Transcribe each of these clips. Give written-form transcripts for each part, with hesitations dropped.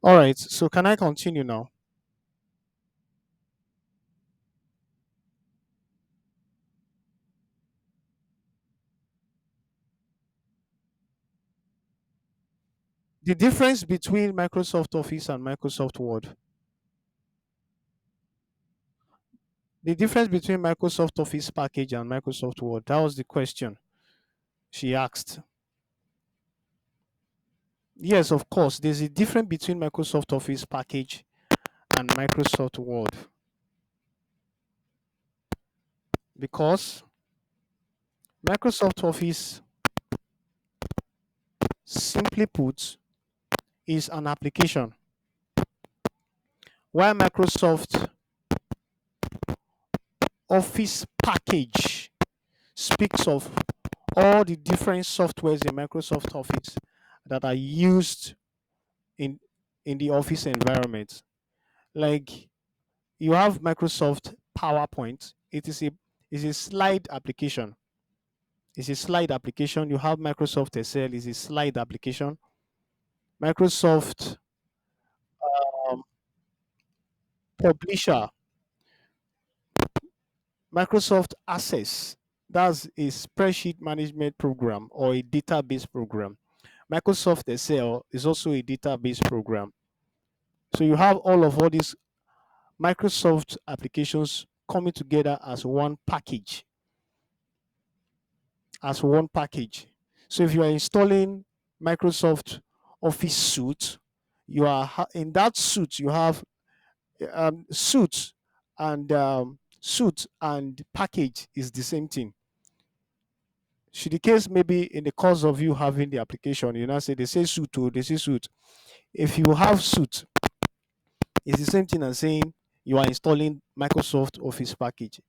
All right. So can I continue now? The difference between Microsoft Office and Microsoft Word. The difference between Microsoft Office package and Microsoft Word. That was the question she asked. Yes, of course. There's a difference between Microsoft Office package and Microsoft Word because Microsoft Office, simply put, is an application, while Microsoft Office package speaks of all the different softwares in Microsoft Office that are used in the office environment. Like you have Microsoft PowerPoint. It is a slide application. It's a slide application. You have Microsoft Excel. Is a slide application. Microsoft um, Publisher, Microsoft Access. That's a spreadsheet management program or a database program. Microsoft Excel is also a database program. So you have all these Microsoft applications coming together as one package. So if you are installing Microsoft Office Suite, in that suite you have suite and package is the same thing. Should the case maybe in the course of you having the application, you now say they say suite or they say suite. If you have suite, it's the same thing as saying you are installing Microsoft Office package.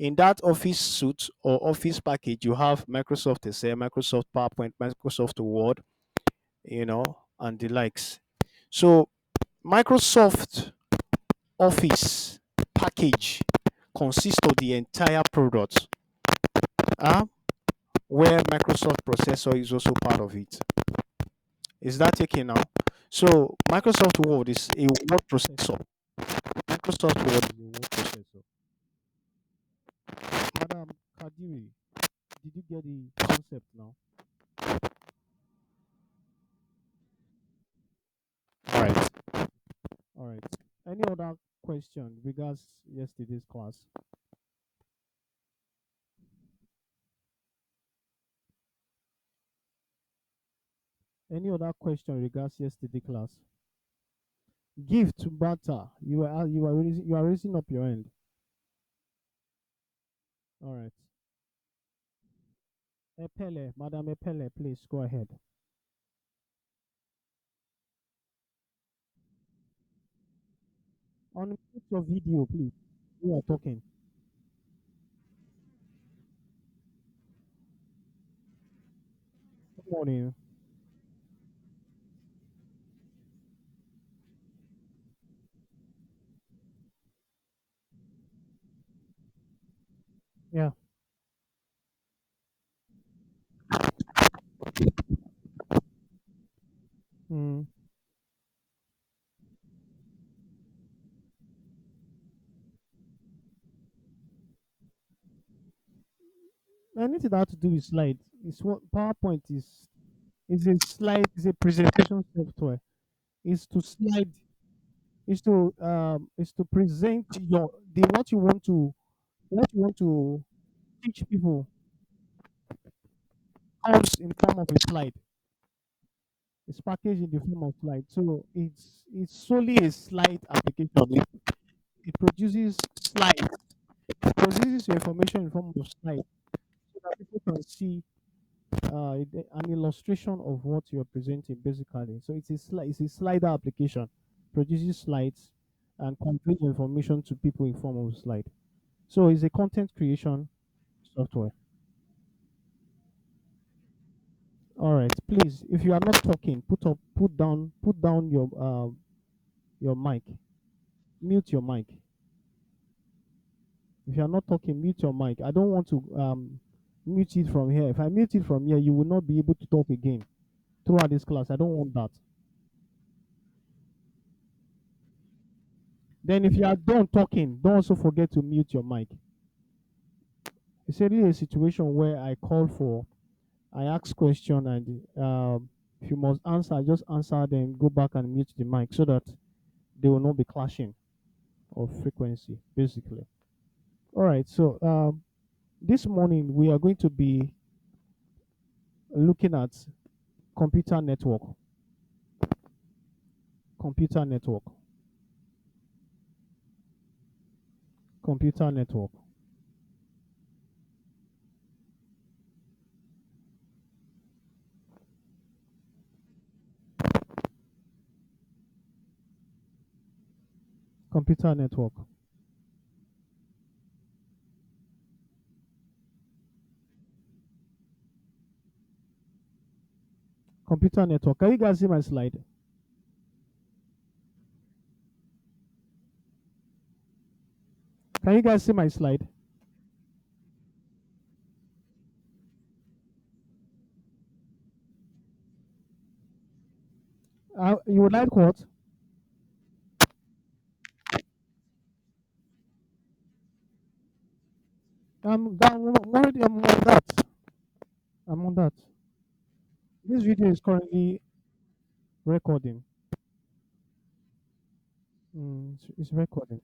In that Office suite or Office package, you have Microsoft Excel, Microsoft PowerPoint, Microsoft Word, and the likes. So Microsoft Office package consists of the entire product, uh, where Microsoft processor is also part of it. Is that taken now? So Microsoft Word is a word processor. Microsoft Word is a word processor. Madam Kadiri, did you get the concept now? All right. All right. Any other question regards yesterday's class? Any other question regards yesterday class? Gift to barter. You are raising up your hand. All right. Epele, Madam Epele, please go ahead. Unmute your video, please. We are talking. Good morning. Yeah. Mm. Anything that has to do with slide is what PowerPoint is. Is a slide. Is a presentation software. Is to slide. Is to present your the what you want to teach people comes in form of a slide. It's packaged in the form of slide. So it's solely a slide application. It produces slides. It produces your information in form of slide so that people can see an illustration of what you're presenting basically. So it's a slider application. Produces slides and conveys information to people in form of slide. So it's a content creation software. All right, please. If you are not talking, put down your mic. Mute your mic. If you are not talking, mute your mic. I don't want to mute it from here. If I mute it from here, you will not be able to talk again throughout this class. I don't want that. Then if you are done talking, don't also forget to mute your mic. It's really a situation where I ask question and if you must answer, just answer, then go back and mute the mic so that they will not be clashing of frequency, basically. All right, so this morning we are going to be looking at computer network, computer network, computer network, computer network, computer network. Can you guys see my slide? Can you guys see my slide? You would like what? I'm on that. I'm on that. This video is currently recording. It's recording.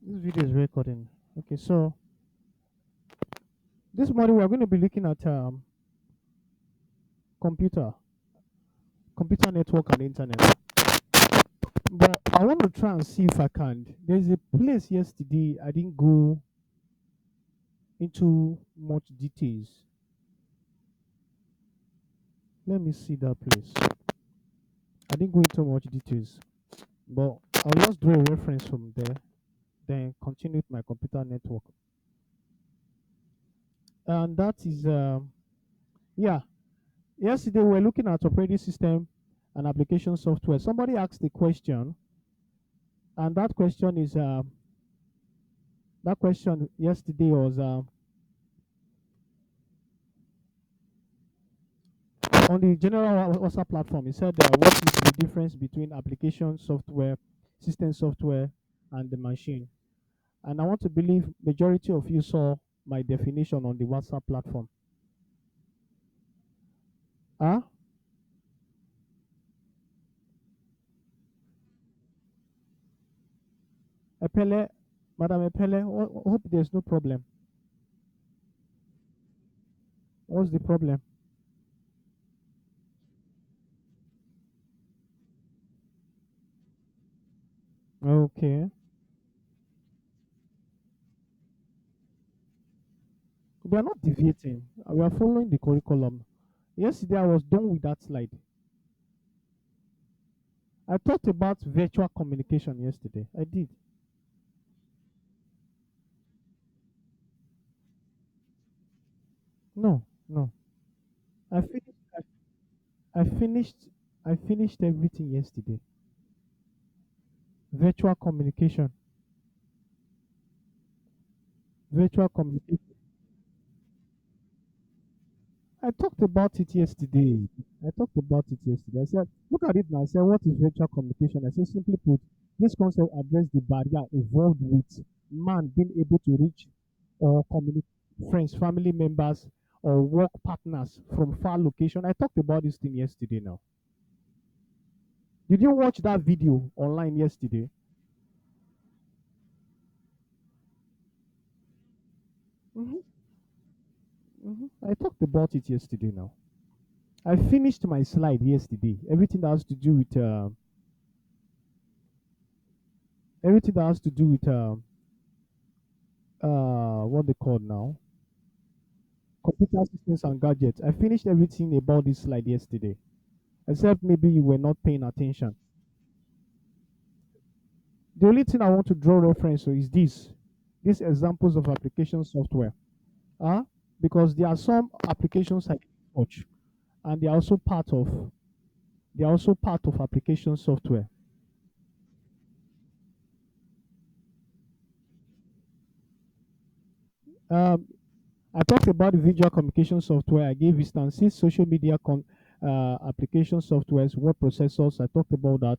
This video is recording. Okay, so this morning we are going to be looking at computer, computer network and internet. But I want to try and see if I can. There's a place yesterday I didn't go into much details. Let me see that place. I didn't go into much details, but I'll just draw a reference from there, then continue with my computer network. And that is, yeah, yesterday we were looking at operating system and application software. Somebody asked a question, and that question yesterday was on the general WhatsApp platform. He said, "What is the difference between application software, system software, and the machine?" And I want to believe majority of you saw my definition on the WhatsApp platform. Huh? Epele, Madam Epele, hope there's no problem. What's the problem? Okay. We are not deviating. We are following the curriculum. Yesterday I was done with that slide. I talked about virtual communication yesterday. I did. No, no. I finished. I finished. I finished everything yesterday. Virtual communication. Virtual communication. I talked about it yesterday. I talked about it yesterday. I said, look at it now. I said, what is virtual communication? I said, simply put, this concept addresses the barrier involved with man being able to reach or communicate friends, family members, or work partners from far location. I talked about this thing yesterday now. Did you watch that video online yesterday? hmm I talked about it yesterday now. I finished my slide yesterday. Everything that has to do with everything that has to do with what they call now computer systems and gadgets. I finished everything about this slide yesterday, except maybe you were not paying attention. The only thing I want to draw reference to is this: these examples of application software. Huh? because there are some applications I touch, and they are also part of application software. Um, I talked about the visual communication software. I gave instances, social media application softwares, word processors. I talked about that.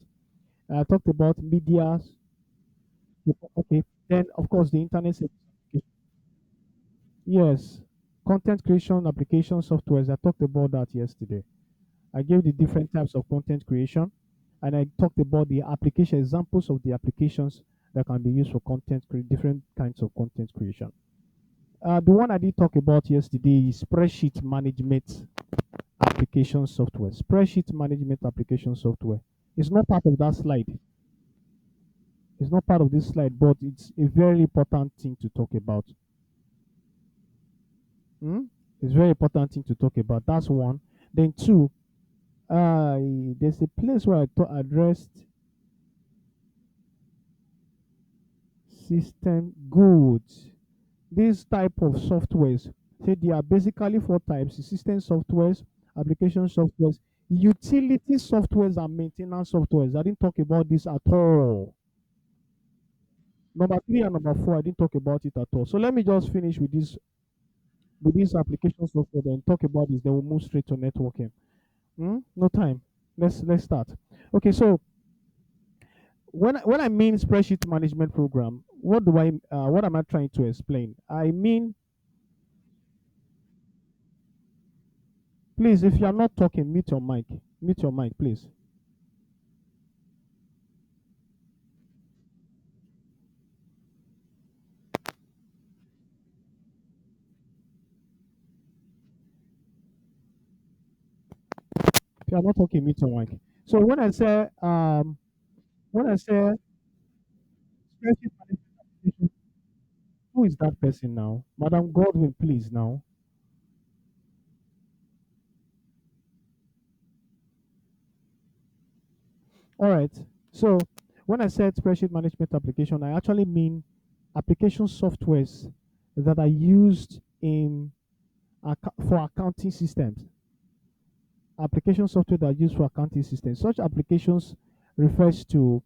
I talked about media. Okay. Then, of course, the internet service application. Yes. Content creation application softwares. I talked about that yesterday. I gave the different types of content creation, and I talked about the application examples of the applications that can be used for different kinds of content creation. The one I did talk about yesterday is spreadsheet management application software. Spreadsheet management application software. It's not part of that slide. It's not part of this slide, but it's a very important thing to talk about. Hmm? It's very important thing to talk about. That's one. Then two, there's a place where addressed system goods. These type of softwares, say they are basically four types: system softwares, application softwares, utility softwares, and maintenance softwares. I didn't talk about this at all. Number three and number four, I didn't talk about it at all. So let me just finish with this application software, then talk about this. Then we'll move straight to networking. No time. Let's start. Okay, so when I mean spreadsheet management program, what am I trying to explain? I mean, please, if you are not talking, mute your mic. Mute your mic, please. If you are not talking, mute your mic. So when I say spreadsheet management application, who is that person now? Madam Godwin, please now. All right. So when I said spreadsheet management application, I actually mean application softwares that are used for accounting systems. Application software that are used for accounting systems. Such applications refers to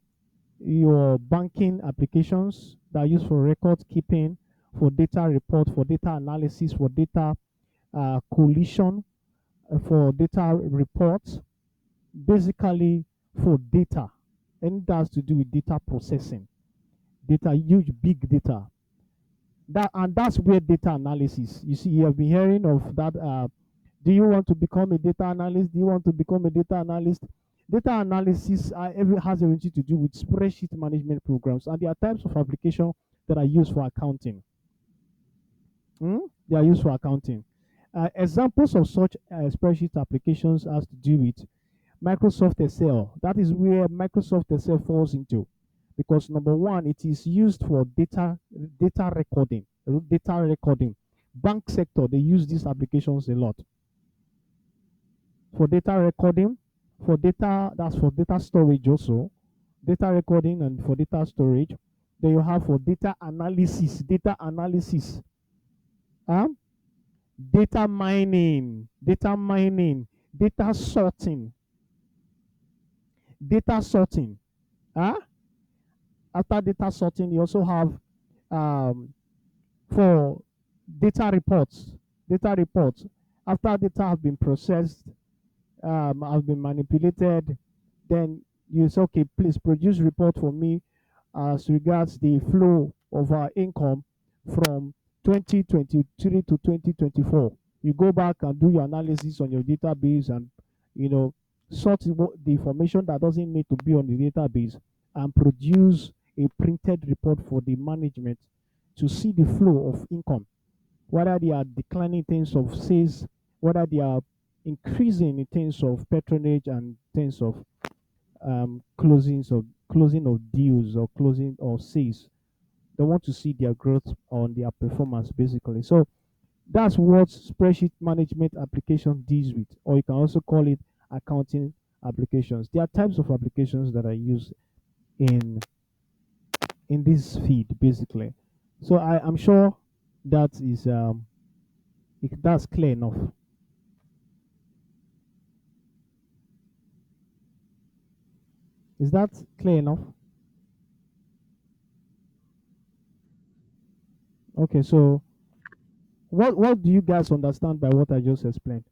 your banking applications that are used for record keeping, for data report, for data analysis, for data collision, for data reports, basically for data. And that has to do with data processing, data, huge big data. That's where data analysis. You see, you have been hearing of that. Do you want to become a data analyst? Do you want to become a data analyst? Data analysis has everything to do with spreadsheet management programs, and there are types of application that are used for accounting. They are used for accounting. Examples of such spreadsheet applications has to do with Microsoft Excel. That is where Microsoft Excel falls into, because number one, it is used for data recording. Data recording. Bank sector, they use these applications a lot for data recording, for data, that's for data storage also, data recording and for data storage. Then you have for data analysis, um, data mining, data sorting, data sorting. Huh? After data sorting, you also have um, for data reports. Data reports. After data have been processed, have been manipulated, then you say, okay, please produce report for me as regards the flow of our income from 2023 to 2024. You go back and do your analysis on your database and, you know, sort the information that doesn't need to be on the database and produce a printed report for the management to see the flow of income, whether they are declining in terms of sales, whether they are increasing in terms of patronage and in terms of closing of deals or closing or sales. They want to see their growth on their performance basically. So that's what spreadsheet management application deals with, or you can also call it accounting applications. There are types of applications that are used in this feed basically. So I'm sure that is If that's clear enough. Is that clear enough? Okay, so what do you guys understand by what I just explained?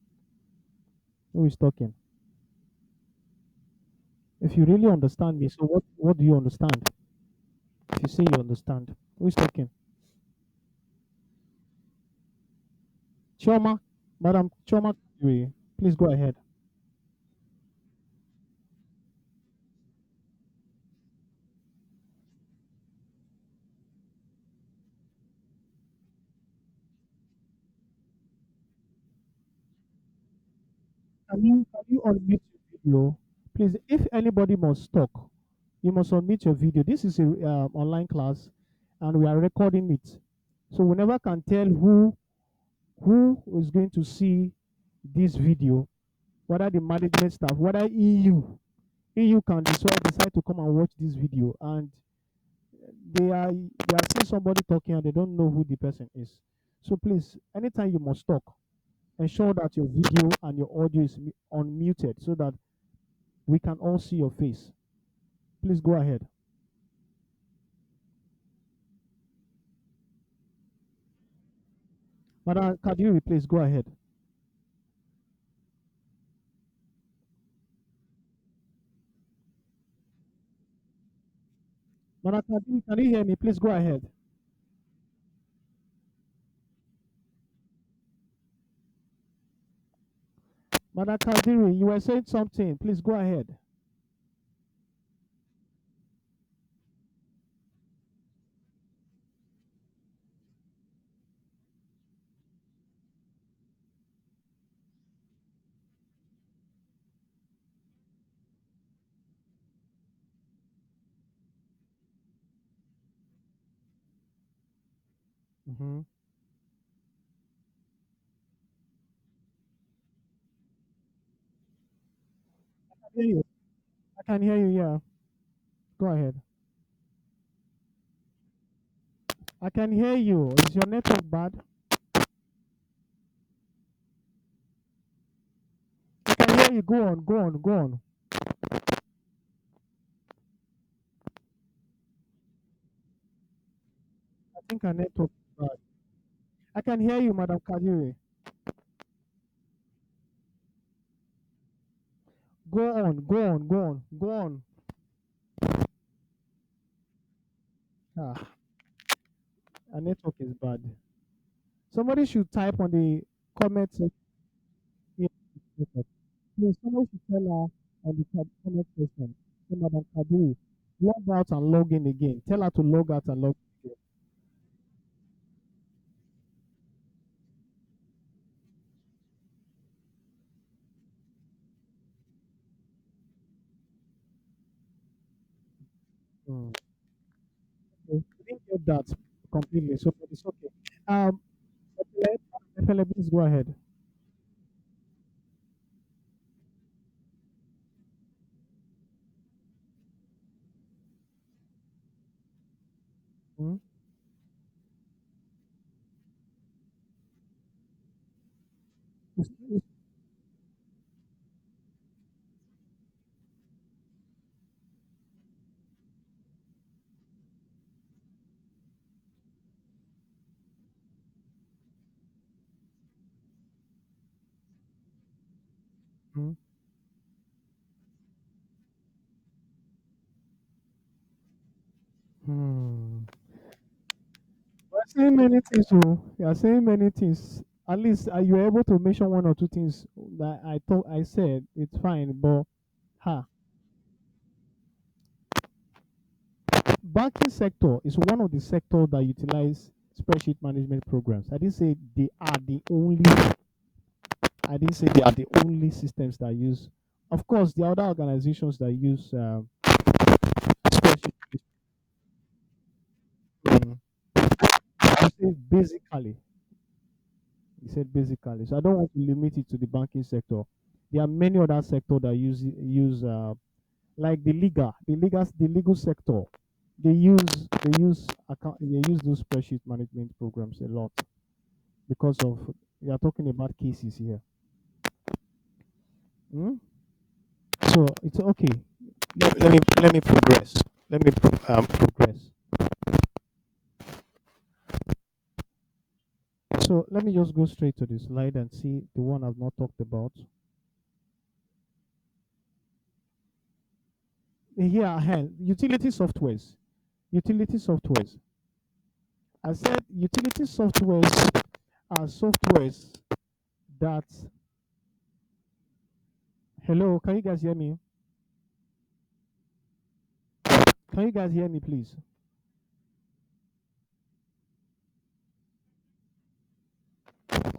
Who is talking? If you really understand me, so what do you understand? If you say you understand, who is talking? Choma, Madam Choma, please go ahead. Can you unmute your video, please? If anybody must talk, you must unmute your video. This is a online class, and we are recording it, so we never can tell who is going to see this video, whether the management staff, whether EU can decide to come and watch this video, and they are seeing somebody talking and they don't know who the person is. So please, anytime you must talk, ensure that your video and your audio is unmuted so that we can all see your face. Please go ahead. Madam Kadiri, please go ahead. Madam Kadiri, can you hear me? Please go ahead. Madam Kadiri, you were saying something. Please go ahead. Mm-hmm. I can hear you. I can hear you. Yeah. Go ahead. I can hear you. Is your network bad? I can hear you. Go on. Go on. Go on. I think our network is bad. I can hear you, Madam Kadiri. Go on. Go on. Go on. Go on. Ah, our network is bad. Somebody should type on the comment section. Yeah, network. Please, somebody should tell her on the comment section. Say, Madam Kadiri, log out and log in again. Tell her to log out and log in again. Hmm. Okay. We didn't get that completely, so but it's okay. Efele, Efele, please go ahead. Hmm? Hmm? Hmm. We're saying many things, oh. You are saying many things. At least you were able to mention one or two things that I thought I said. It's fine, but ha, banking sector is one of the sectors that utilize spreadsheet management programs. I didn't say they are the only. I didn't say they are the only systems that use. Of course, there are other organizations that use spreadsheet. Mm. I say basically. He said basically. So I don't want to limit it to the banking sector. There are many other sectors that use like the legal sector. They use those spreadsheet management programs a lot because of We are talking about cases here. Hmm? So it's okay. Let me progress. Progress. So let me just go straight to the slide and see the one I've not talked about. Here, utility softwares. Utility softwares. I said utility softwares are softwares that. Hello, can you guys hear me? Can you guys hear me, please?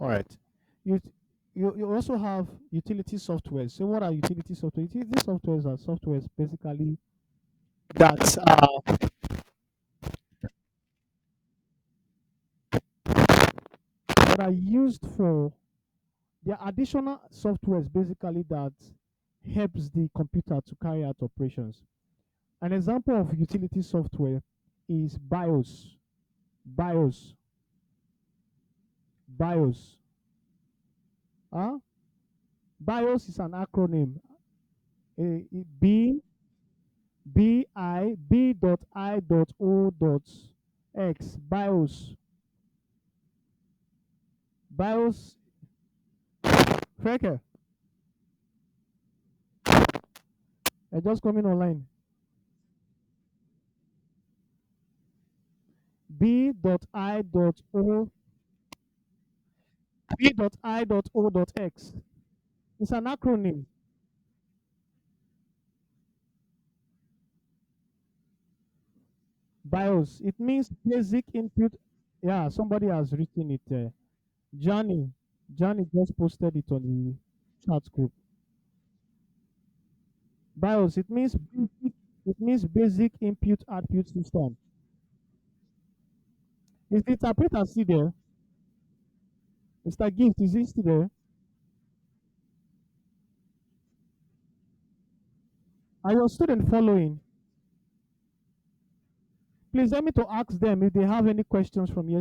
All right. You, you also have utility softwares. So what are utility software? Utility softwares are softwares basically that are used for. There are additional softwares basically that helps the computer to carry out operations. An example of utility software is BIOS. BIOS. BIOS. Huh? BIOS is an acronym. B B.I.O.X. BIOS. BIOS. Freke, I just coming online. B.I.O. B.I.O.X. It's an acronym. BIOS. It means basic input. Yeah, somebody has written it. Johnny. Johnny just posted it on the chat group. BIOS. It means basic input output system. Is the interpreter still there? Mr. Gift, is he still there? Are your students following? Please let me to ask them if they have any questions from yesterday.